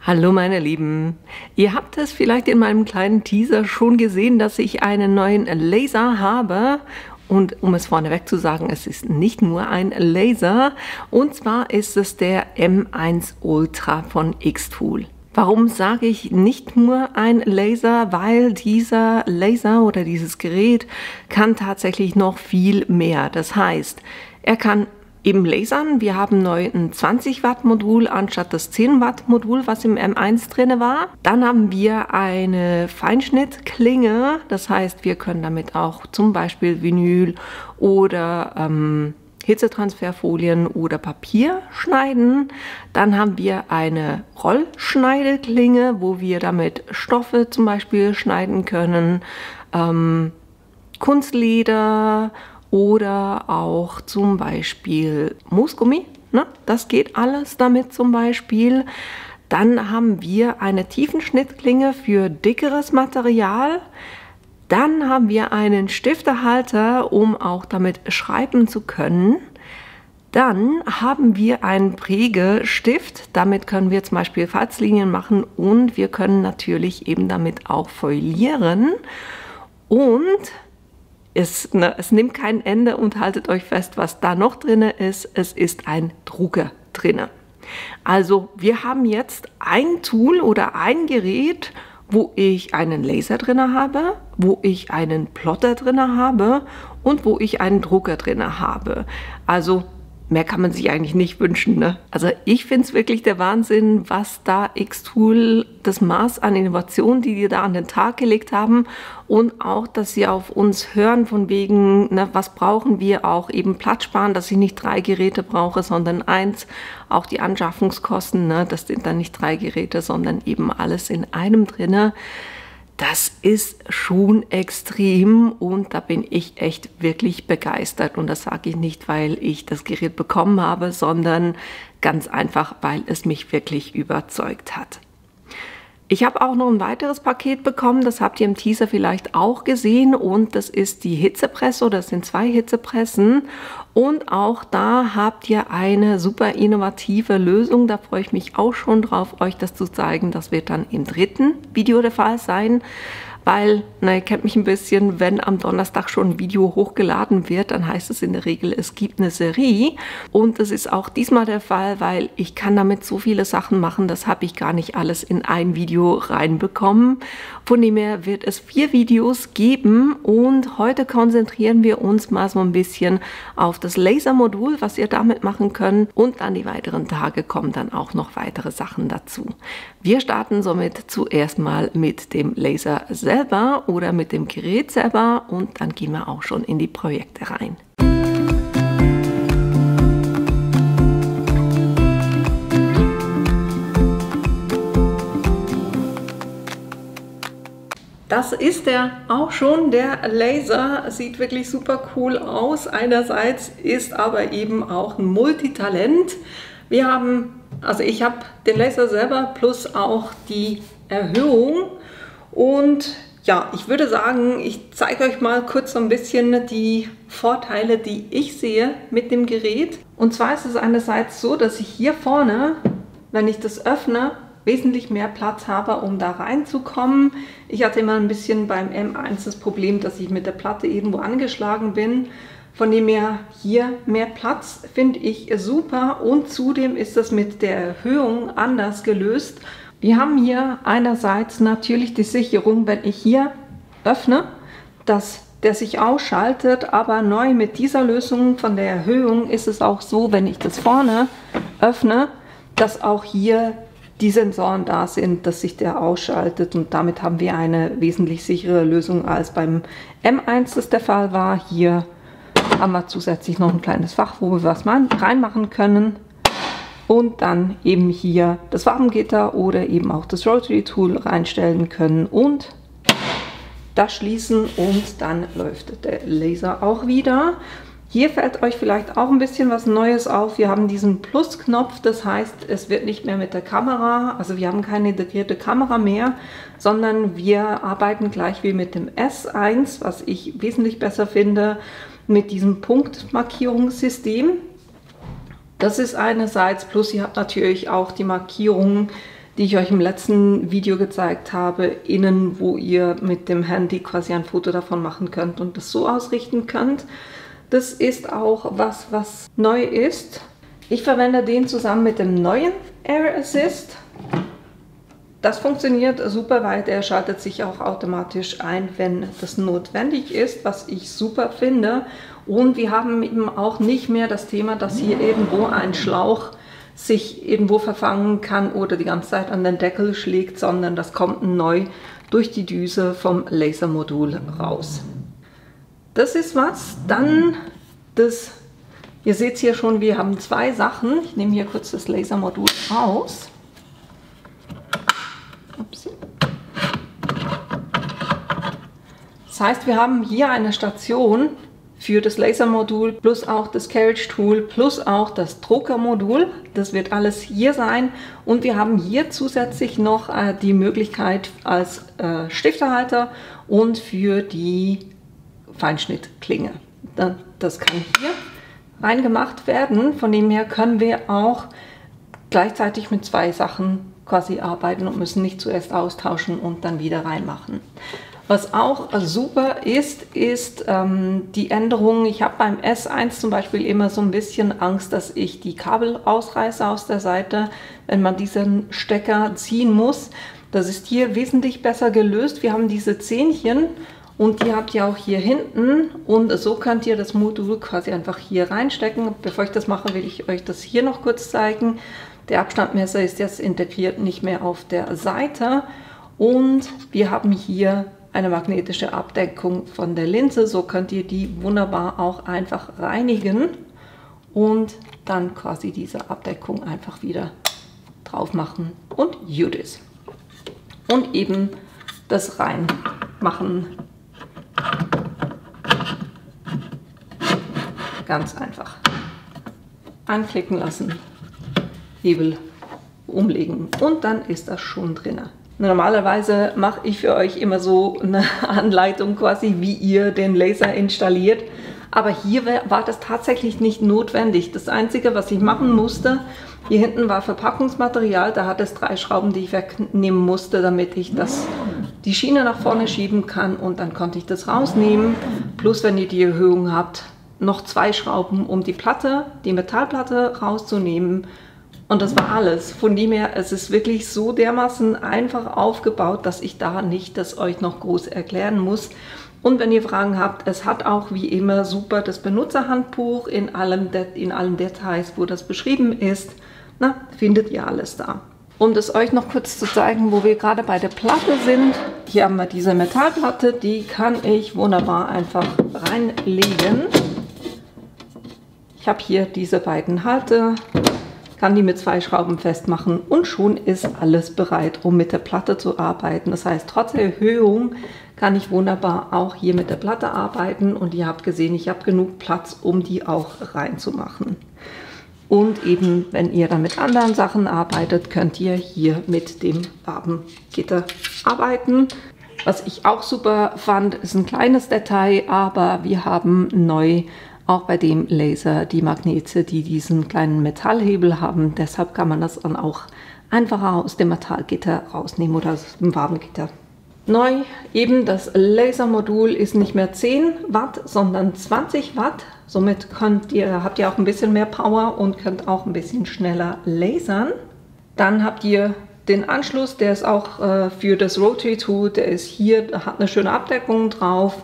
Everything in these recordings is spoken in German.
Hallo meine Lieben, ihr habt es vielleicht in meinem kleinen Teaser schon gesehen, dass ich einen neuen Laser habe. Und um es vorneweg zu sagen, es ist nicht nur ein Laser, und zwar ist es der M1 Ultra von Xtool. Warum sage ich nicht nur ein Laser? Weil dieser Laser oder dieses Gerät kann tatsächlich noch viel mehr. Das heißt, er kann eben lasern. Wir haben neu ein 20 Watt Modul anstatt das 10 Watt Modul, was im M1 drin war. Dann haben wir eine Feinschnittklinge. Das heißt, wir können damit auch zum Beispiel Vinyl oder Hitzetransferfolien oder Papier schneiden. Dann haben wir eine Rollschneideklinge, wo wir damit Stoffe zum Beispiel schneiden können, Kunstleder oder auch zum Beispiel Moosgummi. Ne? Das geht alles damit zum Beispiel. Dann haben wir eine Tiefenschnittklinge für dickeres Material. Dann haben wir einen Stiftehalter, um auch damit schreiben zu können. Dann haben wir einen Prägestift. Damit können wir zum Beispiel Falzlinien machen und wir können natürlich eben damit auch foliieren. Und es nimmt kein Ende und haltet euch fest, was da noch drin ist. Es ist ein Drucker drin. Also wir haben jetzt ein Tool oder ein Gerät, wo ich einen Laser drin habe, wo ich einen Plotter drin habe und wo ich einen Drucker drin habe. Also mehr kann man sich eigentlich nicht wünschen, ne? Also ich finde es wirklich der Wahnsinn, was da Xtool, das Maß an Innovation, die die da an den Tag gelegt haben, und auch, dass sie auf uns hören von wegen, ne, was brauchen wir, auch eben Platz sparen, dass ich nicht 3 Geräte brauche, sondern 1. Auch die Anschaffungskosten, ne, das sind dann nicht 3 Geräte, sondern eben alles in einem drinne. Das ist schon extrem und da bin ich echt wirklich begeistert. Und das sage ich nicht, weil ich das Gerät bekommen habe, sondern ganz einfach, weil es mich wirklich überzeugt hat. Ich habe auch noch ein weiteres Paket bekommen, das habt ihr im Teaser vielleicht auch gesehen, und das ist die Hitzepresse, das sind 2 Hitzepressen, und auch da habt ihr eine super innovative Lösung. Da freue ich mich auch schon drauf, euch das zu zeigen. Das wird dann im 3. Video der Fall sein, weil, na, ihr kennt mich ein bisschen, wenn am Donnerstag schon ein Video hochgeladen wird, dann heißt es in der Regel, es gibt eine Serie, und das ist auch diesmal der Fall, weil ich kann damit so viele Sachen machen, das habe ich gar nicht alles in ein Video reinbekommen. Von dem her wird es 4 Videos geben, und heute konzentrieren wir uns mal so ein bisschen auf das Lasermodul, was ihr damit machen könnt, und an die weiteren Tage kommen dann auch noch weitere Sachen dazu. Wir starten somit zuerst mal mit dem Laser selber oder mit dem Gerät selber, und dann gehen wir auch schon in die Projekte rein. Das ist er auch schon, der Laser. Sieht wirklich super cool aus. Einerseits ist aber eben auch ein Multitalent. Wir haben, also ich habe den Laser selber plus auch die Erhöhung. Und ja, ich würde sagen, ich zeige euch mal kurz so ein bisschen die Vorteile, die ich sehe mit dem Gerät. Und zwar ist es einerseits so, dass ich hier vorne, wenn ich das öffne, wesentlich mehr Platz habe, um da reinzukommen. Ich hatte immer ein bisschen beim M1 das Problem, dass ich mit der Platte irgendwo angeschlagen bin. Von dem her hier mehr Platz finde ich super, und zudem ist das mit der Erhöhung anders gelöst. Wir haben hier einerseits natürlich die Sicherung, wenn ich hier öffne, dass der sich ausschaltet, aber neu mit dieser Lösung von der Erhöhung ist es auch so, wenn ich das vorne öffne, dass auch hier die Sensoren da sind, dass sich der ausschaltet, und damit haben wir eine wesentlich sichere Lösung als beim M1 das der Fall war. Hier haben wir zusätzlich noch ein kleines Fach, wo wir was reinmachen können, und dann eben hier das Wabengitter oder eben auch das Rotary Tool reinstellen können und das schließen, und dann läuft der Laser auch wieder. Hier fällt euch vielleicht auch ein bisschen was Neues auf. Wir haben diesen Plus-Knopf, das heißt, es wird nicht mehr mit der Kamera, also wir haben keine integrierte Kamera mehr, sondern wir arbeiten gleich wie mit dem S1, was ich wesentlich besser finde, mit diesem Punktmarkierungssystem. Das ist einerseits, plus ihr habt natürlich auch die Markierungen die ich euch im letzten Video gezeigt habe, innen, wo ihr mit dem Handy quasi ein Foto davon machen könnt und das so ausrichten könnt. Das ist auch was neu ist. Ich verwende den zusammen mit dem neuen Air Assist. Das funktioniert super, weil der schaltet sich auch automatisch ein, wenn das notwendig ist, was ich super finde. Und wir haben eben auch nicht mehr das Thema, dass hier irgendwo ein Schlauch sich irgendwo verfangen kann oder die ganze Zeit an den Deckel schlägt, sondern das kommt neu durch die Düse vom Lasermodul raus. Das ist was. Dann das, ihr seht hier schon, wir haben zwei Sachen. Ich nehme hier kurz das Lasermodul raus. Ups. Das heißt, wir haben hier eine Station für das Lasermodul plus auch das Carriage Tool plus auch das Druckermodul. Das wird alles hier sein und wir haben hier zusätzlich noch die Möglichkeit als Stiftehalter und für die Feinschnittklinge. Das kann hier reingemacht werden. Von dem her können wir auch gleichzeitig mit zwei Sachen quasi arbeiten und müssen nicht zuerst austauschen und dann wieder reinmachen. Was auch super ist die Änderung. Ich habe beim S1 zum Beispiel immer so ein bisschen Angst, dass ich die Kabel ausreiße aus der Seite, wenn man diesen Stecker ziehen muss. Das ist hier wesentlich besser gelöst. Wir haben diese Zähnchen und die habt ihr auch hier hinten und so könnt ihr das Modul quasi einfach hier reinstecken. Bevor ich das mache, will ich euch das hier noch kurz zeigen. Der Abstandmesser ist jetzt integriert, nicht mehr auf der Seite und wir haben hier eine magnetische Abdeckung von der Linse. So könnt ihr die wunderbar auch einfach reinigen und dann quasi diese Abdeckung einfach wieder drauf machen und gut ist. Und eben das reinmachen. Ganz einfach. Anklicken lassen. Hebel umlegen und dann ist das schon drin. Normalerweise mache ich für euch immer so eine Anleitung quasi, wie ihr den Laser installiert, aber hier war das tatsächlich nicht notwendig. Das Einzige, was ich machen musste, hier hinten war Verpackungsmaterial, da hat es 3 Schrauben, die ich wegnehmen musste, damit ich die Schiene nach vorne schieben kann und dann konnte ich das rausnehmen. Plus, wenn ihr die Erhöhung habt, noch 2 Schrauben, um die Metallplatte rauszunehmen. Und das war alles. Von dem her, es ist wirklich so dermaßen einfach aufgebaut, dass ich da nicht das euch noch groß erklären muss. Und wenn ihr Fragen habt, es hat auch wie immer super das Benutzerhandbuch in allen Details, wo das beschrieben ist. Na, findet ihr alles da. Um das euch noch kurz zu zeigen, wo wir gerade bei der Platte sind. Hier haben wir diese Metallplatte, die kann ich wunderbar einfach reinlegen. Ich habe hier diese beiden Halter. Kann die mit 2 Schrauben festmachen und schon ist alles bereit, um mit der Platte zu arbeiten. Das heißt, trotz der Erhöhung kann ich wunderbar auch hier mit der Platte arbeiten und ihr habt gesehen, ich habe genug Platz, um die auch reinzumachen. Und eben, wenn ihr dann mit anderen Sachen arbeitet, könnt ihr hier mit dem Wabengitter arbeiten. Was ich auch super fand, ist ein kleines Detail, aber wir haben neu auch bei dem Laser die Magnete, die diesen kleinen Metallhebel haben. Deshalb kann man das dann auch einfacher aus dem Metallgitter rausnehmen oder aus dem Wabengitter. Neu eben das Lasermodul ist nicht mehr 10 Watt, sondern 20 Watt. Somit habt ihr auch ein bisschen mehr Power und könnt auch ein bisschen schneller lasern. Dann habt ihr den Anschluss, der ist auch für das Rotary Tool, der ist hier, hat eine schöne Abdeckung drauf.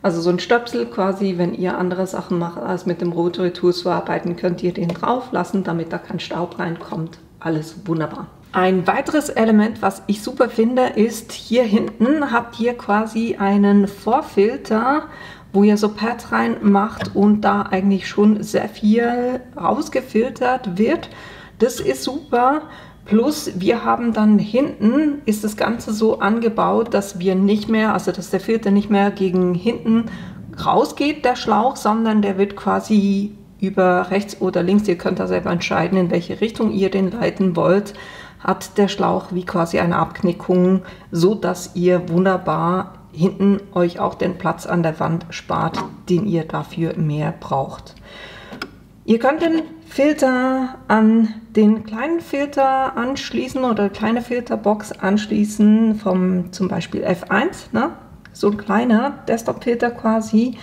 Also so ein Stöpsel quasi, wenn ihr andere Sachen macht, als mit dem Rotary Tool zu arbeiten, könnt ihr den drauf lassen, damit da kein Staub reinkommt. Alles wunderbar. Ein weiteres Element, was ich super finde, ist hier hinten habt ihr quasi einen Vorfilter, wo ihr so Pads reinmacht und da eigentlich schon sehr viel rausgefiltert wird. Das ist super. Plus wir haben dann hinten, ist das Ganze so angebaut, dass wir nicht mehr, also dass der Filter nicht mehr gegen hinten rausgeht, der Schlauch, sondern der wird quasi über rechts oder links, ihr könnt da selber entscheiden, in welche Richtung ihr den leiten wollt, hat der Schlauch wie quasi eine Abknickung, so dass ihr wunderbar hinten euch auch den Platz an der Wand spart, den ihr dafür mehr braucht. Ihr könnt den Filter an den kleinen Filter anschließen oder kleine Filterbox anschließen vom zum Beispiel F1, ne? So ein kleiner Desktop-Filter quasi.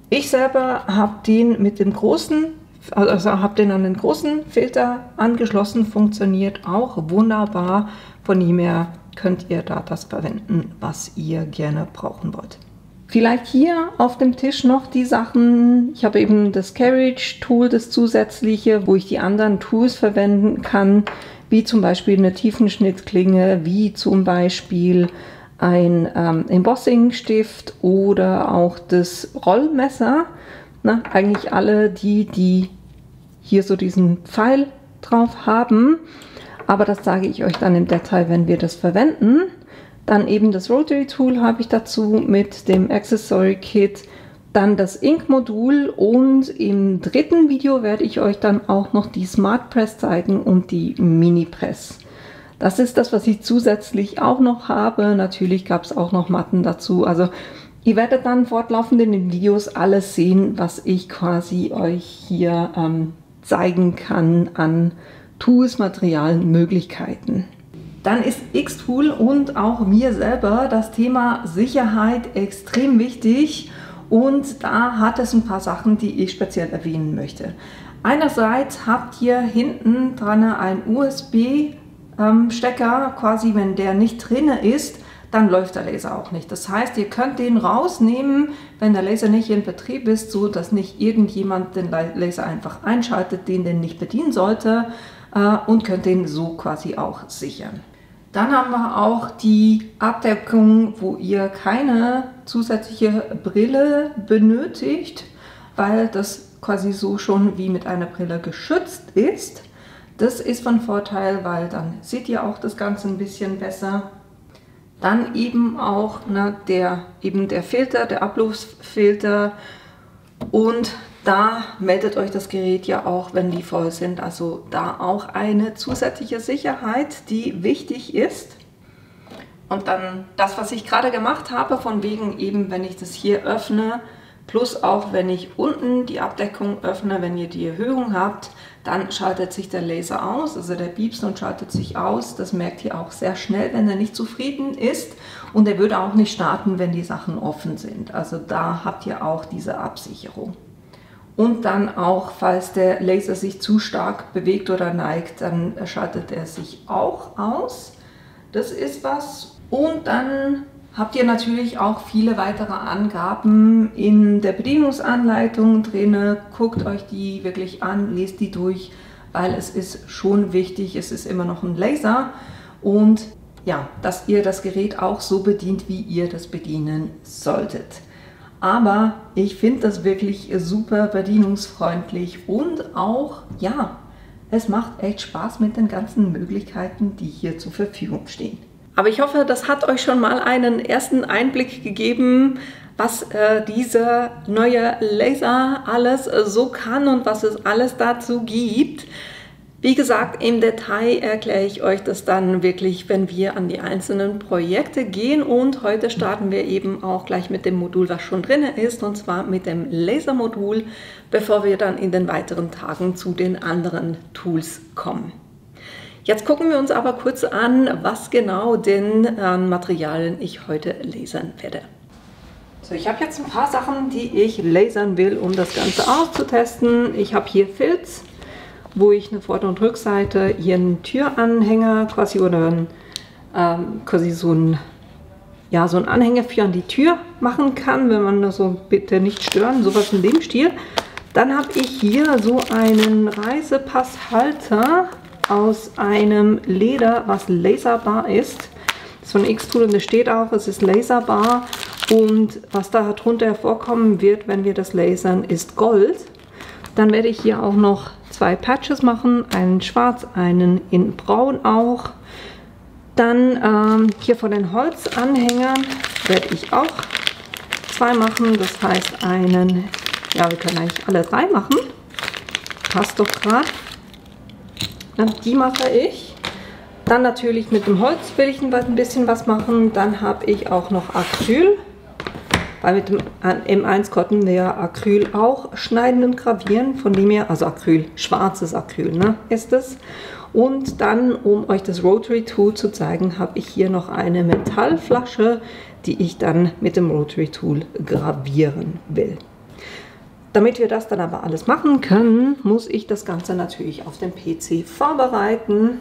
Ich selber habe den mit dem großen, also habe den an den großen Filter angeschlossen, funktioniert auch wunderbar. Von dem her könnt ihr da das verwenden, was ihr gerne brauchen wollt. Vielleicht hier auf dem Tisch noch die Sachen. Ich habe eben das Carriage Tool, das zusätzliche, wo ich die anderen Tools verwenden kann, wie zum Beispiel eine Tiefenschnittklinge, wie zum Beispiel ein Embossing-Stift oder auch das Rollmesser. Na, eigentlich alle die hier so diesen Pfeil drauf haben. Aber das sage ich euch dann im Detail, wenn wir das verwenden. Dann eben das Rotary Tool habe ich dazu mit dem Accessory Kit. Dann das Ink-Modul und im dritten Video werde ich euch dann auch noch die Smart Press zeigen und die Mini Press. Das ist das, was ich zusätzlich auch noch habe. Natürlich gab es auch noch Matten dazu. Also ihr werdet dann fortlaufend in den Videos alles sehen, was ich quasi euch hier zeigen kann an Tools, Materialien, Möglichkeiten. Dann ist Xtool und auch mir selber das Thema Sicherheit extrem wichtig und da hat es ein paar Sachen, die ich speziell erwähnen möchte. Einerseits habt ihr hinten dran einen USB-Stecker, quasi wenn der nicht drin ist, dann läuft der Laser auch nicht. Das heißt, ihr könnt den rausnehmen, wenn der Laser nicht in Betrieb ist, so dass nicht irgendjemand den Laser einfach einschaltet, den nicht bedienen sollte, und könnt den so quasi auch sichern. Dann haben wir auch die Abdeckung, wo ihr keine zusätzliche Brille benötigt, weil das quasi so schon wie mit einer Brille geschützt ist. Das ist von Vorteil, weil dann seht ihr auch das Ganze ein bisschen besser. Dann eben auch der Filter, der Abluftfilter, und da meldet euch das Gerät ja auch, wenn die voll sind. Also da auch eine zusätzliche Sicherheit, die wichtig ist. Und dann das, was ich gerade gemacht habe, von wegen eben, wenn ich das hier öffne, plus auch wenn ich unten die Abdeckung öffne, wenn ihr die Erhöhung habt, dann schaltet sich der Laser aus, also der piepst und schaltet sich aus. Das merkt ihr auch sehr schnell, wenn er nicht zufrieden ist. Und er würde auch nicht starten, wenn die Sachen offen sind. Also da habt ihr auch diese Absicherung. Und dann auch, falls der Laser sich zu stark bewegt oder neigt, dann schaltet er sich auch aus. Das ist was. Und dann habt ihr natürlich auch viele weitere Angaben in der Bedienungsanleitung drin. Guckt euch die wirklich an, lest die durch, weil es ist schon wichtig, es ist immer noch ein Laser. Und ja, dass ihr das Gerät auch so bedient, wie ihr das bedienen solltet. Aber ich finde das wirklich super bedienungsfreundlich und auch, ja, es macht echt Spaß mit den ganzen Möglichkeiten, die hier zur Verfügung stehen. Aber ich hoffe, das hat euch schon mal einen ersten Einblick gegeben, was dieser neue Laser alles so kann und was es alles dazu gibt. Wie gesagt, im Detail erkläre ich euch das dann wirklich, wenn wir an die einzelnen Projekte gehen. Und heute starten wir eben auch gleich mit dem Modul, was schon drin ist, und zwar mit dem Lasermodul, bevor wir dann in den weiteren Tagen zu den anderen Tools kommen. Jetzt gucken wir uns aber kurz an, was genau denn an Materialien ich heute lasern werde. So, ich habe jetzt ein paar Sachen, die ich lasern will, um das Ganze auszutesten. Ich habe hier Filz, wo ich eine Vorder- und Rückseite, hier einen Türanhänger quasi oder quasi so ein Anhänger für an die Tür machen kann, wenn man das so bitte nicht stören, sowas in dem Stil. Dann habe ich hier so einen Reisepasshalter aus einem Leder, was laserbar ist. Das ist von Xtool und das steht auch, es ist laserbar, und was da drunter hervorkommen wird, wenn wir das lasern, ist Gold. Dann werde ich hier auch noch zwei Patches machen, einen schwarz, einen in braun auch. Dann hier von den Holzanhängern werde ich auch zwei machen, das heißt einen, ja, wir können eigentlich alle drei machen, passt doch gerade. Die mache ich. Dann natürlich mit dem Holz will ich ein bisschen was machen. Dann habe ich auch noch Acryl. Weil mit dem M1 konnten wir Acryl auch schneiden und gravieren, von dem her, also Acryl, schwarzes Acryl, ne, ist es. Und dann, um euch das Rotary Tool zu zeigen, habe ich hier noch eine Metallflasche, die ich dann mit dem Rotary Tool gravieren will. Damit wir das dann aber alles machen können, muss ich das Ganze natürlich auf dem PC vorbereiten.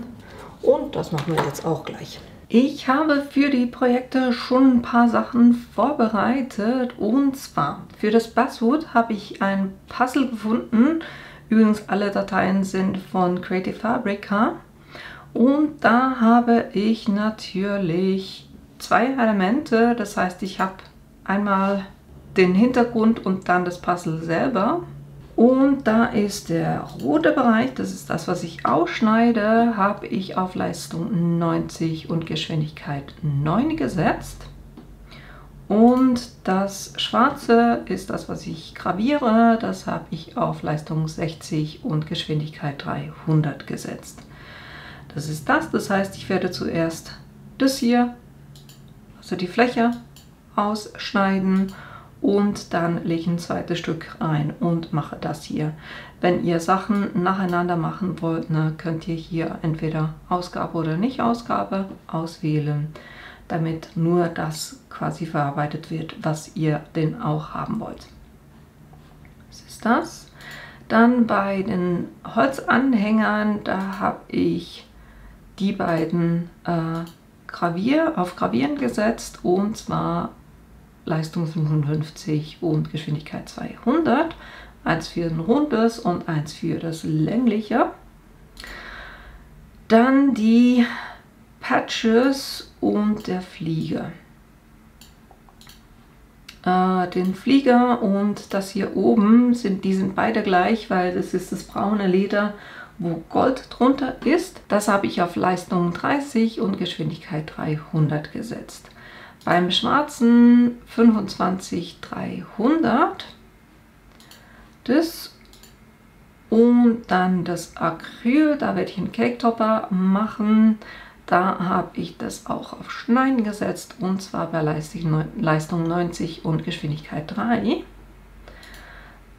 Und das machen wir jetzt auch gleich. Ich habe für die Projekte schon ein paar Sachen vorbereitet. Und zwar für das Basswood habe ich ein Puzzle gefunden. Übrigens, alle Dateien sind von Creative Fabrica. Und da habe ich natürlich zwei Elemente. Das heißt, ich habe einmal den Hintergrund und dann das Puzzle selber. Und da ist der rote Bereich, das ist das, was ich ausschneide, habe ich auf Leistung 90 und Geschwindigkeit 9 gesetzt. Und das schwarze ist das, was ich graviere, das habe ich auf Leistung 60 und Geschwindigkeit 300 gesetzt. Das ist das, das heißt, ich werde zuerst das hier, also die Fläche, ausschneiden. Und dann lege ich ein zweites Stück rein und mache das hier. Wenn ihr Sachen nacheinander machen wollt, ne, könnt ihr hier entweder Ausgabe oder Nicht-Ausgabe auswählen, damit nur das quasi verarbeitet wird, was ihr denn auch haben wollt. Das ist das. Dann bei den Holzanhängern, da habe ich die beiden auf Gravieren gesetzt, und zwar Leistung 55 und Geschwindigkeit 200. Eins für ein rundes und eins für das längliche. Dann die Patches und der Flieger. Den Flieger und das hier oben, die sind beide gleich, weil das ist das braune Leder, wo Gold drunter ist. Das habe ich auf Leistung 30 und Geschwindigkeit 300 gesetzt. Beim schwarzen 25 300, das, und dann das Acryl, da werde ich einen Cake Topper machen. Da habe ich das auch auf Schneiden gesetzt, und zwar bei Leistung 90 und Geschwindigkeit 3.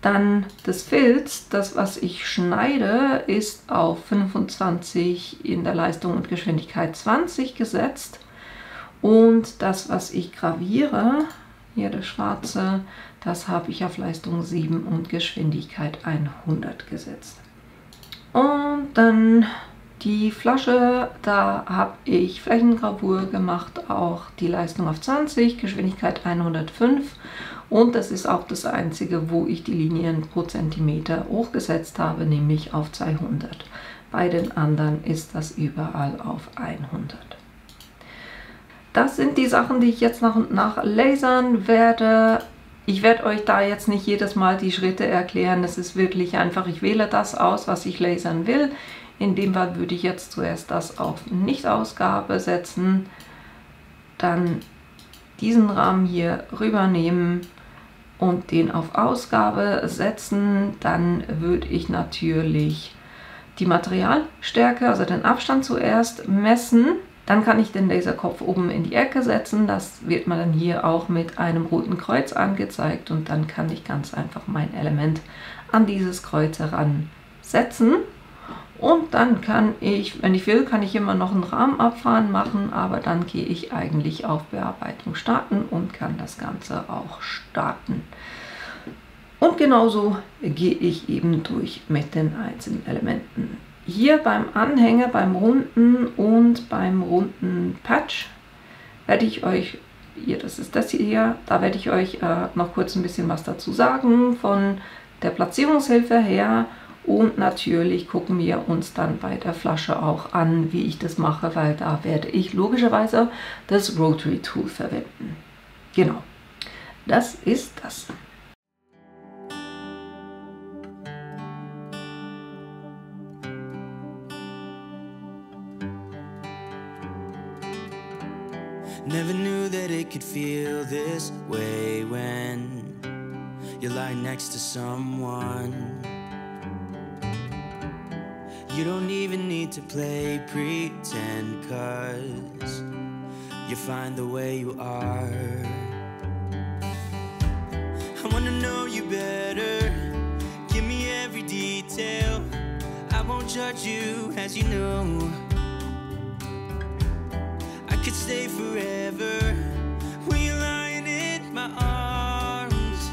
Dann das Filz, das was ich schneide, ist auf 25 in der Leistung und Geschwindigkeit 20 gesetzt. Und das, was ich graviere, hier das schwarze, das habe ich auf Leistung 7 und Geschwindigkeit 100 gesetzt. Und dann die Flasche, da habe ich Flächengravur gemacht, auch die Leistung auf 20, Geschwindigkeit 105. Und das ist auch das einzige, wo ich die Linien pro Zentimeter hochgesetzt habe, nämlich auf 200. Bei den anderen ist das überall auf 100. Das sind die Sachen, die ich jetzt nach und nach lasern werde. Ich werde euch da jetzt nicht jedes Mal die Schritte erklären. Es ist wirklich einfach, ich wähle das aus, was ich lasern will. In dem Fall würde ich jetzt zuerst das auf Nicht-Ausgabe setzen. Dann diesen Rahmen hier rübernehmen und den auf Ausgabe setzen. Dann würde ich natürlich die Materialstärke, also den Abstand zuerst messen. Dann kann ich den Laserkopf oben in die Ecke setzen. Das wird mir dann hier auch mit einem roten Kreuz angezeigt. Und dann kann ich ganz einfach mein Element an dieses Kreuz heransetzen. Und dann kann ich, wenn ich will, kann ich immer noch einen Rahmenabfahren machen. Aber dann gehe ich eigentlich auf Bearbeitung starten und kann das Ganze auch starten. Und genauso gehe ich eben durch mit den einzelnen Elementen. Hier beim Anhänger, beim runden und beim runden Patch werde ich euch, hier, das ist das hier, da werde ich euch noch kurz ein bisschen was dazu sagen von der Platzierungshilfe her. Und natürlich gucken wir uns dann bei der Flasche auch an, wie ich das mache, weil da werde ich logischerweise das Rotary Tool verwenden. Genau, das ist das. Never knew that it could feel this way when you're lying next to someone. You don't even need to play pretend, 'cause you're fine the way you are. detail. I won't judge you, as you know. I could stay forever when you're lying in my arms.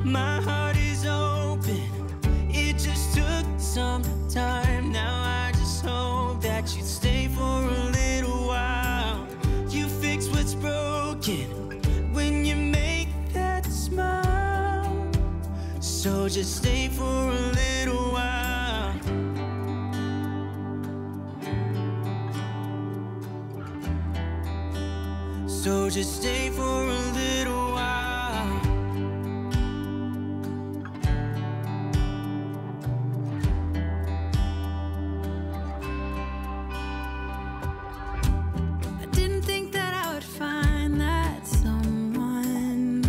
My heart is open, it just took some time. Now I just hope that you'd stay for a little while. You fix what's broken when you make that smile. So just stay for a little while. So just stay for a little while. I didn't think that I would find that someone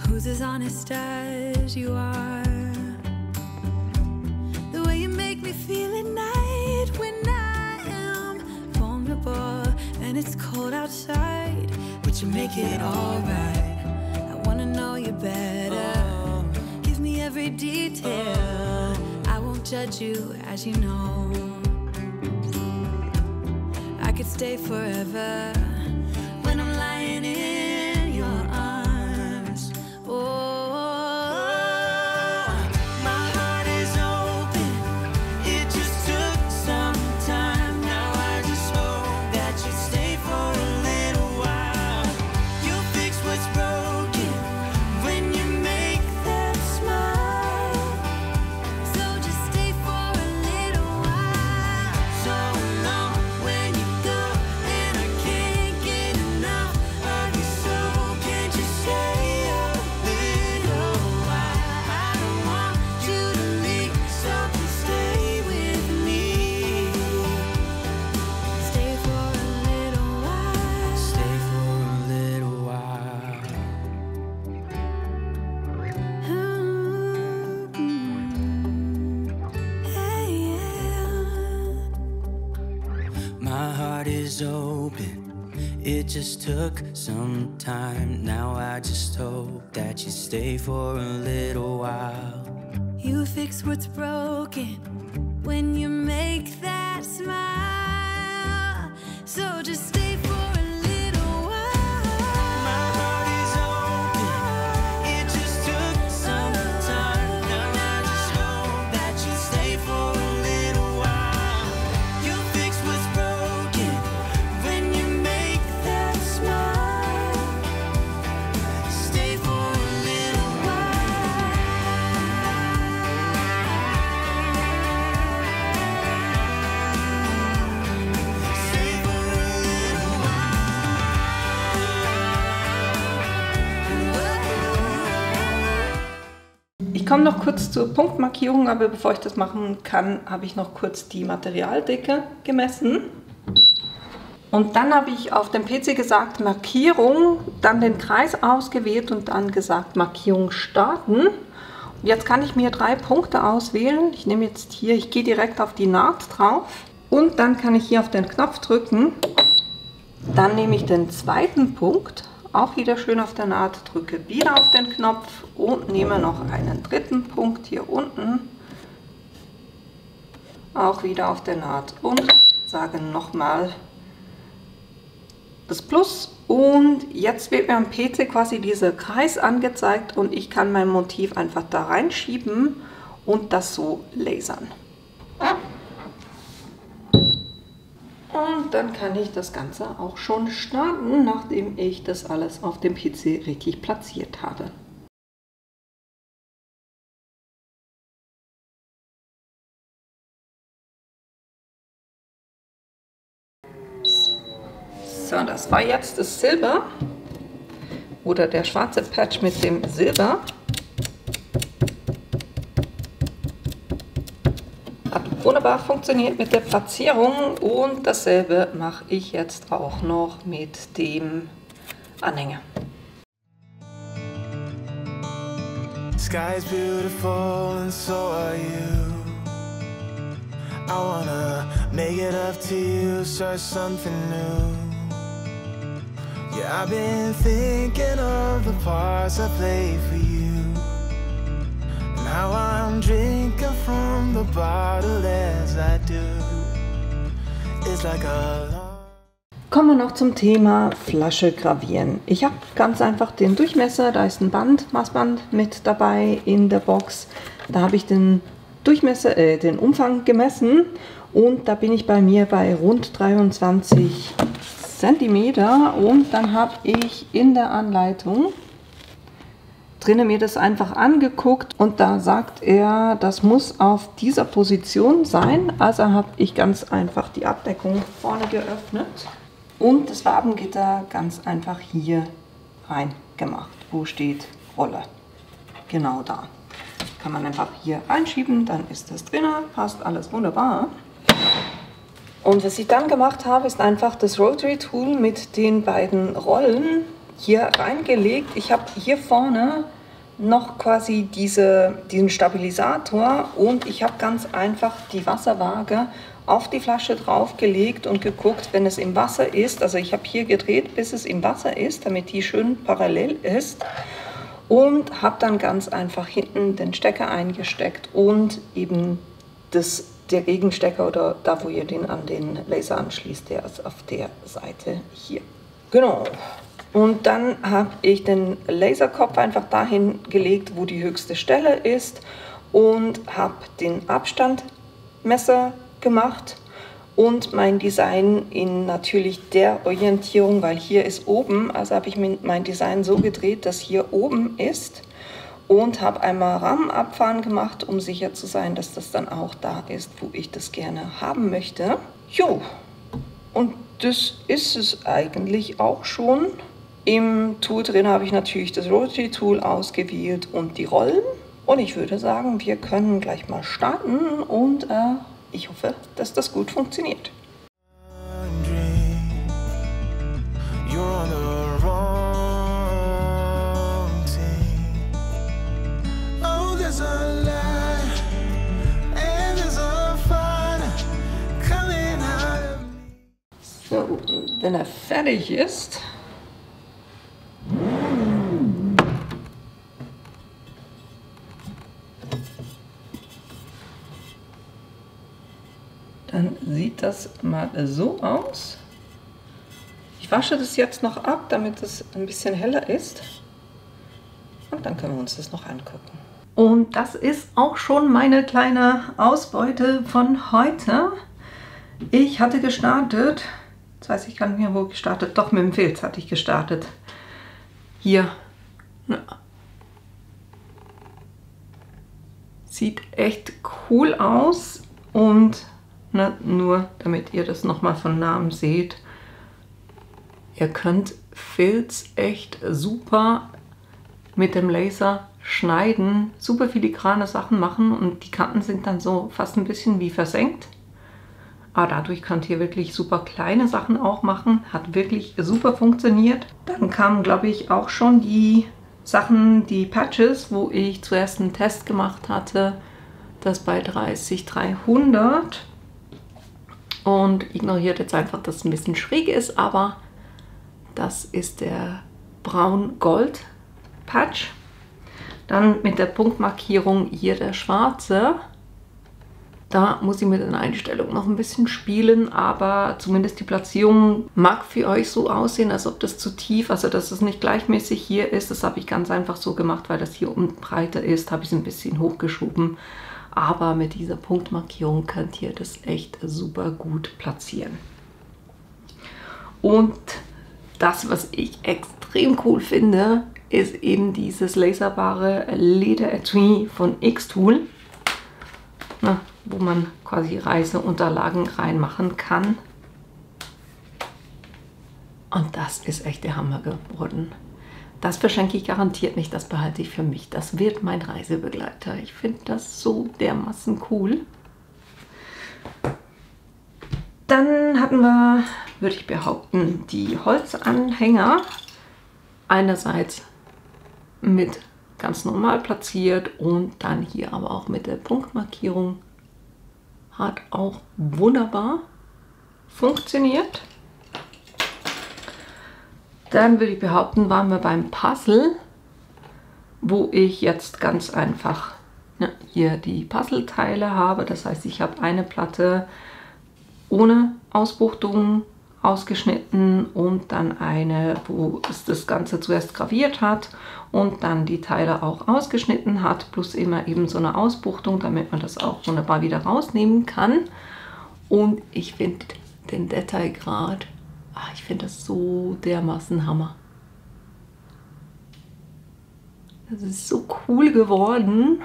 who's as honest as you are. The way you make me feel at night when I am vulnerable and it's cold outside, but you make it alright. I wanna know you better. Give me every detail. I won't judge you, as you know. I could stay forever when I'm lying in your arms. Oh, My heart is open, it just took some time. Now I just hope that you stay for a little while. You'll fix what's broken when you make that smile. so just stay for a little while. So long when you go, and I can't get enough of you. So can't you stay a little while? I don't want you to leave, so please stay with me. Stay for a little while. Stay for a little while. Hey, yeah. My heart is open, it just took some time. Now I just hope that you stay for a little while. You fix what's broken when you make that smile. So just stay for a little while. My heart is open, it just took some time. Now I just hope that you stay for a little while. You fix what's broken when you make that smile. Stay for a little while. Stay for a little Ich komme noch kurz zur Punktmarkierung, aber bevor ich das machen kann, habe ich noch kurz die Materialdicke gemessen. Und dann habe ich auf dem PC gesagt Markierung, dann den Kreis ausgewählt und dann gesagt Markierung starten. Und jetzt kann ich mir 3 Punkte auswählen. Ich nehme jetzt hier, ich gehe direkt auf die Naht drauf und dann kann ich hier auf den Knopf drücken. Dann nehme ich den zweiten Punkt, auch wieder schön auf der Naht, drücke wieder auf den Knopf und nehme noch einen dritten Punkt hier unten, auch wieder auf der Naht und sage nochmal das Plus. Und jetzt wird mir am PC quasi dieser Kreis angezeigt und ich kann mein Motiv einfach da reinschieben und das so lasern. Und dann kann ich das Ganze auch schon starten, nachdem ich das alles auf dem PC richtig platziert habe. So, das war jetzt das Silber oder der schwarze Patch mit dem Silber. Hat wunderbar funktioniert mit der Platzierung und dasselbe mache ich jetzt auch noch mit dem Anhänger. Sky's beautiful and so are you. I wanna make it up to you, start something new. Yeah, I've been thinking of the parts I played for you. how I'm drinking from the bottle as I do. It's like a long... Kommen wir noch zum Thema Flasche gravieren. Ich habe ganz einfach den Durchmesser, da ist ein Band, Maßband mit dabei in der Box. Da habe ich den Durchmesser, den Umfang gemessen und da bin ich bei mir bei rund 23 cm und dann habe ich in der Anleitung drinnen mir das einfach angeguckt und da sagt er, das muss auf dieser Position sein. Also habe ich ganz einfach die Abdeckung vorne geöffnet und das Wabengitter ganz einfach hier rein gemacht, wo steht Rolle. Genau da. Kann man einfach hier einschieben, dann ist das drin, passt alles wunderbar. Und was ich dann gemacht habe, ist einfach das Rotary Tool mit den beiden Rollen hier reingelegt. Ich habe hier vorne noch quasi diesen Stabilisator und ich habe ganz einfach die Wasserwaage auf die Flasche draufgelegt und geguckt, wenn es im Wasser ist. Also ich habe hier gedreht, bis es im Wasser ist, damit die schön parallel ist. Und habe dann ganz einfach hinten den Stecker eingesteckt und eben der Gegenstecker oder da, wo ihr den an den Laser anschließt, der ist auf der Seite hier. Genau. Und dann habe ich den Laserkopf einfach dahin gelegt, wo die höchste Stelle ist und habe den Abstandmesser gemacht und mein Design in natürlich der Orientierung, weil hier ist oben, also habe ich mein Design so gedreht, dass hier oben ist und habe einmal Rahmenabfahren gemacht, um sicher zu sein, dass das dann auch da ist, wo ich das gerne haben möchte. Jo, und das ist es eigentlich auch schon. Im Tool drin habe ich natürlich das Rotary Tool ausgewählt und die Rollen. Und ich würde sagen, wir können gleich mal starten und ich hoffe, dass das gut funktioniert. So, wenn er fertig ist, dann sieht das mal so aus. Ich wasche das jetzt noch ab, damit es ein bisschen heller ist. Und dann können wir uns das noch angucken. Und das ist auch schon meine kleine Ausbeute von heute. Ich hatte gestartet, jetzt weiß ich gar nicht mehr, wo gestartet, doch mit dem Filz hatte ich gestartet. Hier. Ja. Sieht echt cool aus und nur damit ihr das nochmal von Namen seht, ihr könnt Filz echt super mit dem Laser schneiden, super filigrane Sachen machen und die Kanten sind dann so fast ein bisschen wie versenkt. Aber dadurch könnt ihr wirklich super kleine Sachen auch machen, hat wirklich super funktioniert. Dann kamen, glaube ich, auch schon die Sachen, die Patches, wo ich zuerst einen Test gemacht hatte, das bei 30300. Und ignoriert jetzt einfach, dass es ein bisschen schräg ist, aber das ist der Braun-Gold-Patch. Dann mit der Punktmarkierung hier der schwarze. Da muss ich mit den Einstellungen noch ein bisschen spielen, aber zumindest die Platzierung mag für euch so aussehen, als ob das zu tief, also dass es nicht gleichmäßig hier ist. Das habe ich ganz einfach so gemacht, weil das hier unten breiter ist, habe ich es ein bisschen hochgeschoben. Aber mit dieser Punktmarkierung könnt ihr das echt super gut platzieren. Und das, was ich extrem cool finde, ist eben dieses laserbare Lederetui von Xtool, wo man quasi Reiseunterlagen reinmachen kann. Und das ist echt der Hammer geworden. Das verschenke ich garantiert nicht, das behalte ich für mich. Das wird mein Reisebegleiter. Ich finde das so dermaßen cool. Dann hatten wir, würde ich behaupten, die Holzanhänger. Einerseits mit ganz normal platziert und dann hier aber auch mit der Punktmarkierung. Hat auch wunderbar funktioniert. Dann würde ich behaupten, waren wir beim Puzzle, wo ich jetzt ganz einfach hier die Puzzleteile habe. Das heißt, ich habe eine Platte ohne Ausbuchtung ausgeschnitten und dann eine, wo es das Ganze zuerst graviert hat und dann die Teile auch ausgeschnitten hat, plus immer eben so eine Ausbuchtung, damit man das auch wunderbar wieder rausnehmen kann. Und ich finde den Detailgrad, ich finde das so dermaßen Hammer. Das ist so cool geworden.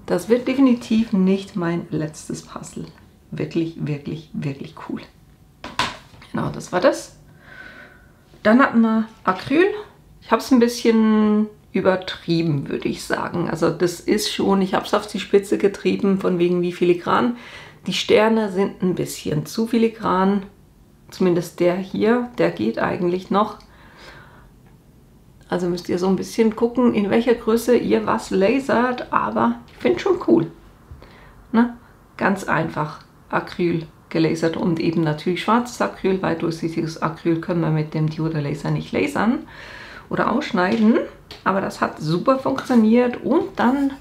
Das wird definitiv nicht mein letztes Puzzle. Wirklich, wirklich, wirklich cool. Genau, das war das. Dann hatten wir Acryl. Ich habe es ein bisschen übertrieben, würde ich sagen. Also das ist schon, ich habe es auf die Spitze getrieben, von wegen wie filigran. Die Sterne sind ein bisschen zu filigran. Zumindest der hier, der geht eigentlich noch. Also müsst ihr so ein bisschen gucken, in welcher Größe ihr was lasert, aber ich finde schon cool. Ne? Ganz einfach Acryl gelasert und eben natürlich schwarzes Acryl, weil durchsichtiges Acryl können wir mit dem Diode-Laser nicht lasern oder ausschneiden. Aber das hat super funktioniert und dann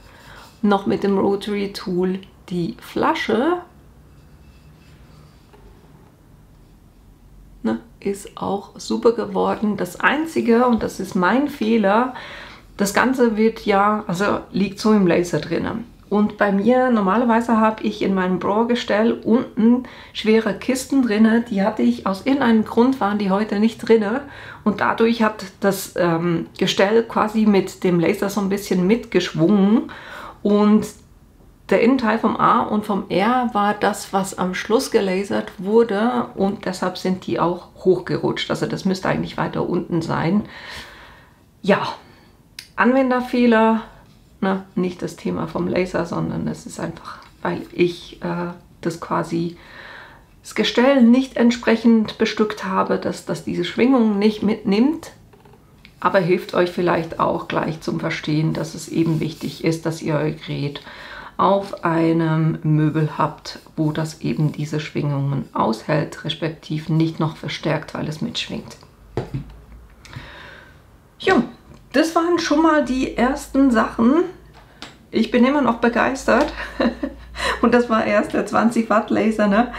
noch mit dem Rotary Tool die Flasche. Ist auch super geworden. Das Einzige, und das ist mein Fehler, das Ganze wird ja, also liegt so im Laser drin. Und bei mir, normalerweise habe ich in meinem Drawer-Gestell unten schwere Kisten drin. Die hatte ich aus irgendeinem Grund, waren die heute nicht drin. Und dadurch hat das Gestell quasi mit dem Laser so ein bisschen mitgeschwungen. Und der Innenteil vom A und vom R war das, was am Schluss gelasert wurde und deshalb sind die auch hochgerutscht. Also das müsste eigentlich weiter unten sein. Ja, Anwenderfehler, nicht das Thema vom Laser, sondern es ist einfach, weil ich das Gestell nicht entsprechend bestückt habe, dass das diese Schwingung nicht mitnimmt. Aber hilft euch vielleicht auch gleich zum Verstehen, dass es eben wichtig ist, dass ihr euer Gerät auf einem Möbel habt, wo das eben diese Schwingungen aushält, respektive nicht noch verstärkt, weil es mitschwingt. Ja, das waren schon mal die ersten Sachen. Ich bin immer noch begeistert. Und das war erst der 20 Watt Laser, ne?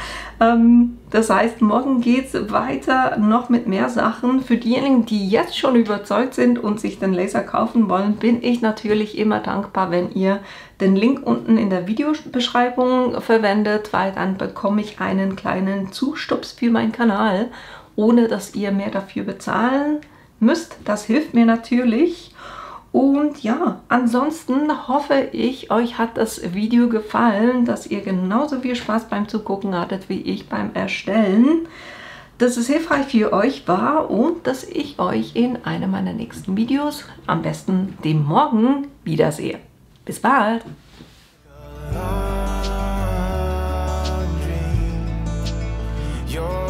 Das heißt, morgen geht es weiter noch mit mehr Sachen. Für diejenigen, die jetzt schon überzeugt sind und sich den Laser kaufen wollen, bin ich natürlich immer dankbar, wenn ihr den Link unten in der Videobeschreibung verwendet, weil dann bekomme ich einen kleinen Zustups für meinen Kanal, ohne dass ihr mehr dafür bezahlen müsst. Das hilft mir natürlich. Und ja, ansonsten hoffe ich, euch hat das Video gefallen, dass ihr genauso viel Spaß beim Zugucken hattet wie ich beim Erstellen, dass es hilfreich für euch war und dass ich euch in einem meiner nächsten Videos, am besten dem morgen, wiedersehe. Bis bald! Your